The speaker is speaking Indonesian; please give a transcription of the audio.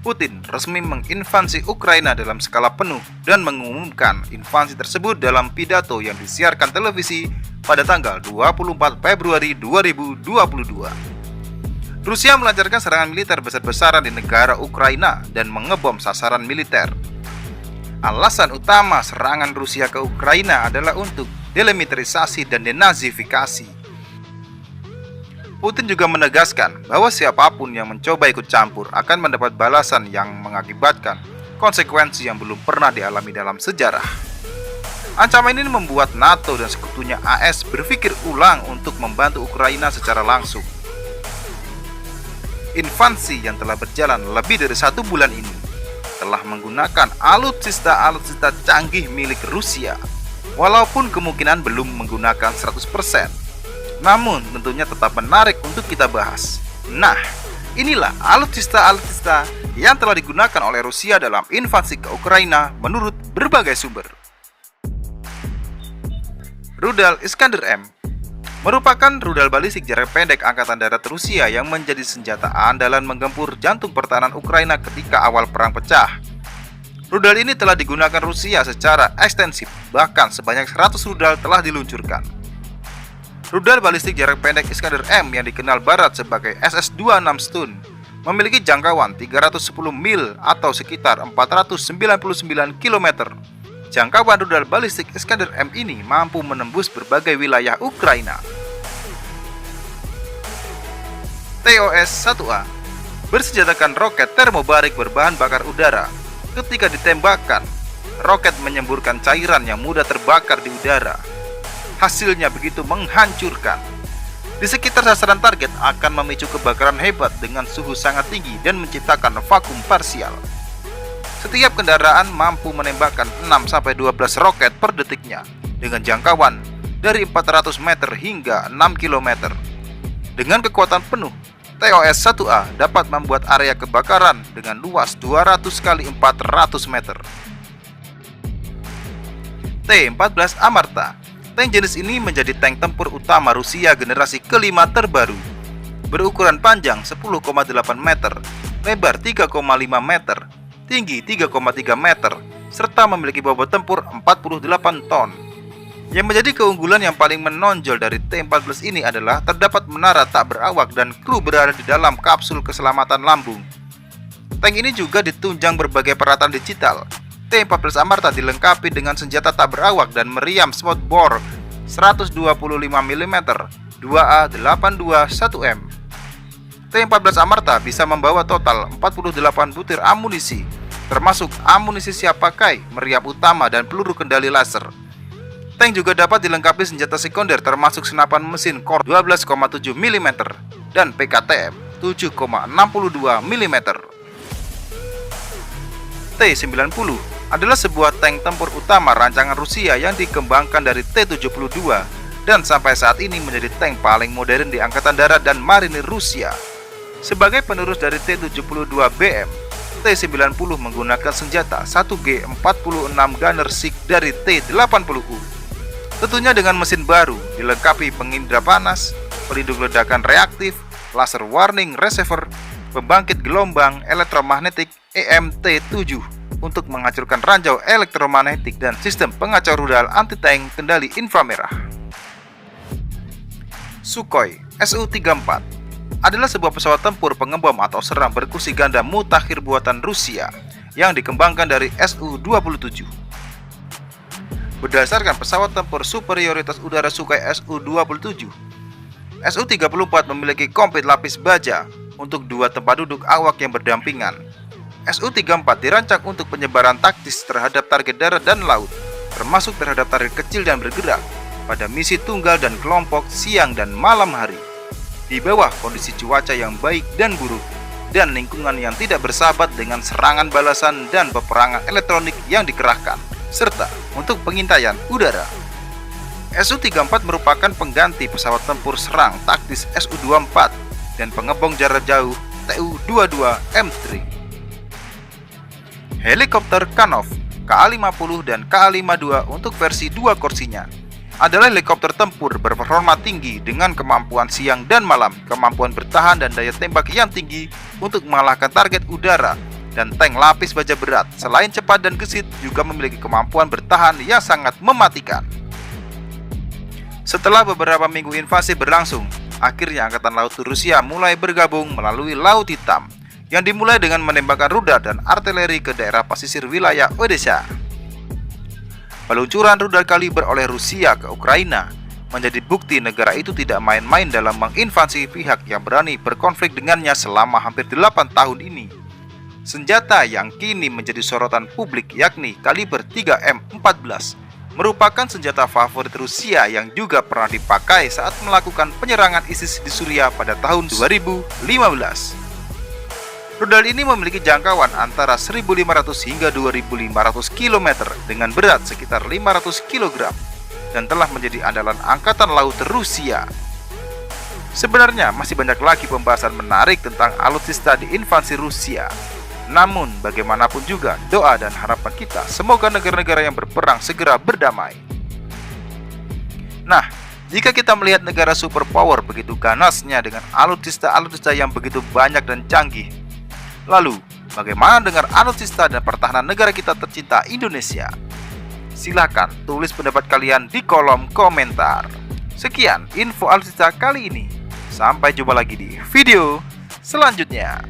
Putin resmi menginvasi Ukraina dalam skala penuh dan mengumumkan invasi tersebut dalam pidato yang disiarkan televisi pada tanggal 24 Februari 2022. Rusia melancarkan serangan militer besar-besaran di negara Ukraina dan mengebom sasaran militer. Alasan utama serangan Rusia ke Ukraina adalah untuk delimitarisasi dan denazifikasi. Putin juga menegaskan bahwa siapapun yang mencoba ikut campur akan mendapat balasan yang mengakibatkan konsekuensi yang belum pernah dialami dalam sejarah. Ancaman ini membuat NATO dan sekutunya AS berpikir ulang untuk membantu Ukraina secara langsung. Invasi yang telah berjalan lebih dari 1 bulan ini telah menggunakan alutsista canggih milik Rusia, walaupun kemungkinan belum menggunakan 100%. Namun tentunya tetap menarik untuk kita bahas. Nah, inilah alutsista yang telah digunakan oleh Rusia dalam invasi ke Ukraina menurut berbagai sumber. Rudal Iskander-M merupakan rudal balistik jarak pendek Angkatan Darat Rusia yang menjadi senjata andalan menggempur jantung pertahanan Ukraina ketika awal perang pecah. Rudal ini telah digunakan Rusia secara ekstensif, bahkan sebanyak 100 rudal telah diluncurkan. Rudal balistik jarak pendek Iskander-M yang dikenal Barat sebagai SS-26 Stun memiliki jangkauan 310 mil atau sekitar 499 km. Jangkauan rudal balistik Iskander-M ini mampu menembus berbagai wilayah Ukraina. TOS-1A bersenjatakan roket termobarik berbahan bakar udara. Ketika ditembakkan, roket menyemburkan cairan yang mudah terbakar di udara. Hasilnya begitu menghancurkan. Di sekitar sasaran target akan memicu kebakaran hebat dengan suhu sangat tinggi dan menciptakan vakum parsial. Setiap kendaraan mampu menembakkan 6-12 roket per detiknya dengan jangkauan dari 400 meter hingga 6 km. Dengan kekuatan penuh, TOS-1A dapat membuat area kebakaran dengan luas 200 x 400 meter. T-14 Amarta. Tank jenis ini menjadi tank tempur utama Rusia generasi kelima terbaru. Berukuran panjang 10,8 meter, lebar 3,5 meter, tinggi 3,3 meter, serta memiliki bobot tempur 48 ton. Yang menjadi keunggulan yang paling menonjol dari T-14 ini adalah terdapat menara tak berawak dan kru berada di dalam kapsul keselamatan lambung. Tank ini juga ditunjang berbagai peralatan digital. T-14 Amarta dilengkapi dengan senjata tak berawak dan meriam smoothbore 125 mm 2A821M. T-14 Amarta bisa membawa total 48 butir amunisi, termasuk amunisi siap pakai, meriam utama, dan peluru kendali laser. Tank juga dapat dilengkapi senjata sekunder termasuk senapan mesin Kor 12,7 mm dan PKTM 7,62 mm. T-90 adalah sebuah tank tempur utama rancangan Rusia yang dikembangkan dari T-72 dan sampai saat ini menjadi tank paling modern di Angkatan Darat dan Marinir Rusia. Sebagai penerus dari T-72BM, T-90 menggunakan senjata 1G46 Gunner SIG dari T-80U. Tentunya dengan mesin baru, dilengkapi pengindra panas, pelindung ledakan reaktif, laser warning receiver, pembangkit gelombang elektromagnetik EMT-7 untuk menghancurkan ranjau elektromagnetik dan sistem pengacau rudal anti-tank kendali inframerah. Sukhoi Su-34 adalah sebuah pesawat tempur pengebom atau serang berkursi ganda mutakhir buatan Rusia yang dikembangkan dari Su-27. Berdasarkan pesawat tempur superioritas udara Sukhoi Su-27, Su-34 memiliki kokpit lapis baja untuk 2 tempat duduk awak yang berdampingan. Su-34 dirancang untuk penyebaran taktis terhadap target darat dan laut, termasuk terhadap target kecil dan bergerak pada misi tunggal dan kelompok siang dan malam hari, di bawah kondisi cuaca yang baik dan buruk, dan lingkungan yang tidak bersahabat dengan serangan balasan dan peperangan elektronik yang dikerahkan, serta untuk pengintaian udara. Su-34 merupakan pengganti pesawat tempur serang taktis Su-24 dan pengebom jarak jauh Tu-22M3. Helikopter Kanov KA-50 dan KA-52 untuk versi 2 kursinya adalah helikopter tempur berperforma tinggi dengan kemampuan siang dan malam, kemampuan bertahan dan daya tembak yang tinggi untuk mengalahkan target udara, dan tank lapis baja berat selain cepat dan gesit juga memiliki kemampuan bertahan yang sangat mematikan. Setelah beberapa minggu invasi berlangsung, akhirnya Angkatan Laut Rusia mulai bergabung melalui Laut Hitam yang dimulai dengan menembakkan rudal dan artileri ke daerah pesisir wilayah Odessa. Peluncuran rudal kaliber oleh Rusia ke Ukraina menjadi bukti negara itu tidak main-main dalam menginvasi pihak yang berani berkonflik dengannya selama hampir 8 tahun ini. Senjata yang kini menjadi sorotan publik yakni kaliber 3M14 merupakan senjata favorit Rusia yang juga pernah dipakai saat melakukan penyerangan ISIS di Suriah pada tahun 2015. Rudal ini memiliki jangkauan antara 1.500 hingga 2.500 km dengan berat sekitar 500 kg dan telah menjadi andalan Angkatan Laut Rusia. Sebenarnya masih banyak lagi pembahasan menarik tentang alutsista di invasi Rusia. Namun bagaimanapun juga doa dan harapan kita semoga negara-negara yang berperang segera berdamai. Nah, jika kita melihat negara superpower begitu ganasnya dengan alutsista-alutsista yang begitu banyak dan canggih, lalu bagaimana dengan alutsista dan pertahanan negara kita tercinta Indonesia? Silahkan tulis pendapat kalian di kolom komentar. Sekian info alutsista kali ini. Sampai jumpa lagi di video selanjutnya.